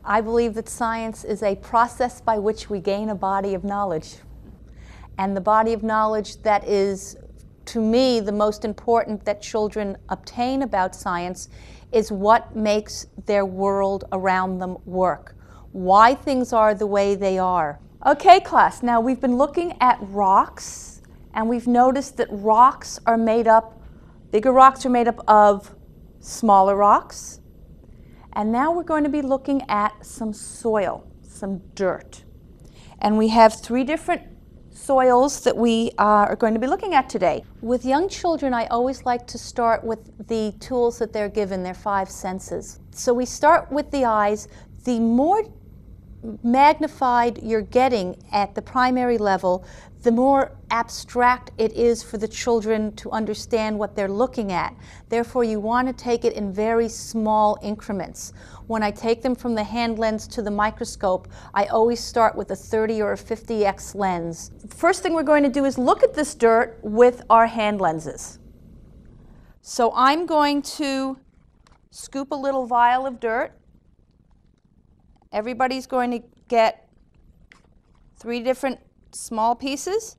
I believe that science is a process by which we gain a body of knowledge. And the body of knowledge that is, to me, the most important that children obtain about science is what makes their world around them work, why things are the way they are. Okay, class, now we've been looking at rocks, and we've noticed that rocks are made up, bigger rocks are made up of smaller rocks. And now we're going to be looking at some soil, some dirt. And we have 3 different soils that we are going to be looking at today. With young children, I always like to start with the tools that they're given, their 5 senses. So we start with the eyes. The more magnified you're getting at the primary level, the more abstract it is for the children to understand what they're looking at. Therefore, you want to take it in very small increments. When I take them from the hand lens to the microscope, I always start with a 30 or a 50x lens. First thing we're going to do is look at this dirt with our hand lenses. So I'm going to scoop a little vial of dirt. Everybody's going to get 3 different small pieces.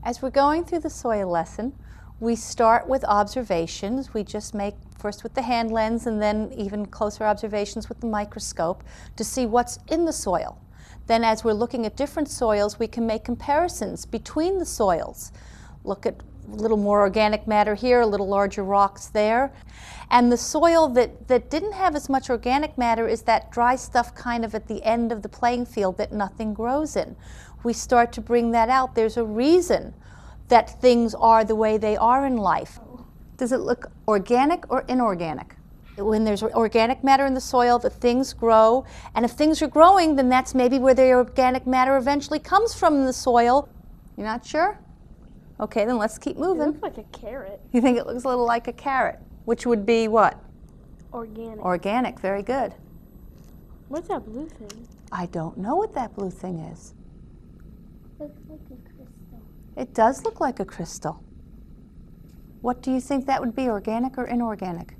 As we're going through the soil lesson, we start with observations. We just make first with the hand lens and then even closer observations with the microscope to see what's in the soil. Then as we're looking at different soils, we can make comparisons between the soils. Look at a little more organic matter here, a little larger rocks there. And the soil that didn't have as much organic matter is that dry stuff kind of at the end of the playing field that nothing grows in. We start to bring that out. There's a reason that things are the way they are in life. Does it look organic or inorganic? When there's organic matter in the soil, the things grow. And if things are growing, then that's maybe where the organic matter eventually comes from in the soil. You're not sure? Okay, then let's keep moving. It looks like a carrot. You think it looks a little like a carrot, which would be what? Organic. Organic, very good. What's that blue thing? I don't know what that blue thing is. Looks like a crystal. It does look like a crystal. What do you think that would be, organic or inorganic?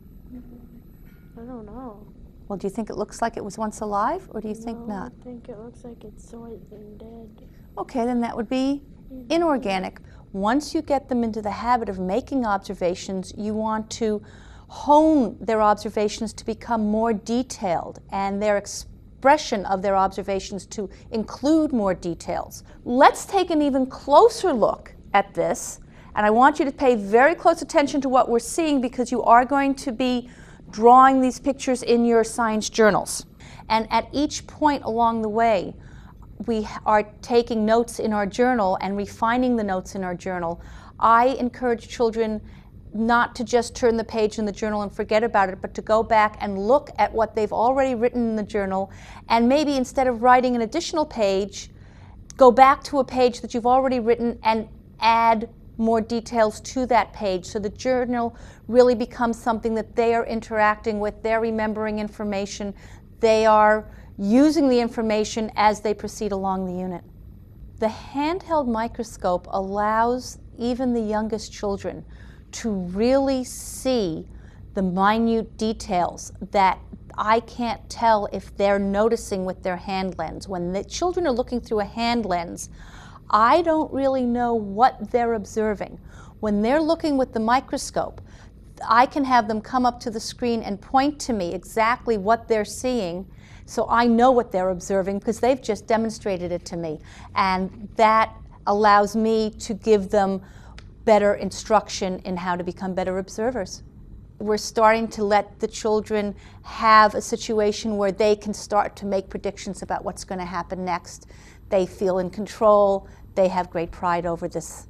I don't know. Well, do you think it looks like it was once alive, or do you think not? I think it looks like it's something dead. Okay, then that would be inorganic. Once you get them into the habit of making observations, you want to hone their observations to become more detailed and their expression of their observations to include more details. Let's take an even closer look at this, and I want you to pay very close attention to what we're seeing because you are going to be drawing these pictures in your science journals. And at each point along the way, we are taking notes in our journal and refining the notes in our journal. I encourage children not to just turn the page in the journal and forget about it, but to go back and look at what they've already written in the journal, and maybe instead of writing an additional page, go back to a page that you've already written and add more details to that page, so the journal really becomes something that they are interacting with, they're remembering information, they are using the information as they proceed along the unit. The handheld microscope allows even the youngest children to really see the minute details that I can't tell if they're noticing with their hand lens. When the children are looking through a hand lens, I don't really know what they're observing. When they're looking with the microscope, I can have them come up to the screen and point to me exactly what they're seeing, so I know what they're observing because they've just demonstrated it to me. And that allows me to give them better instruction in how to become better observers. We're starting to let the children have a situation where they can start to make predictions about what's going to happen next. They feel in control. They have great pride over this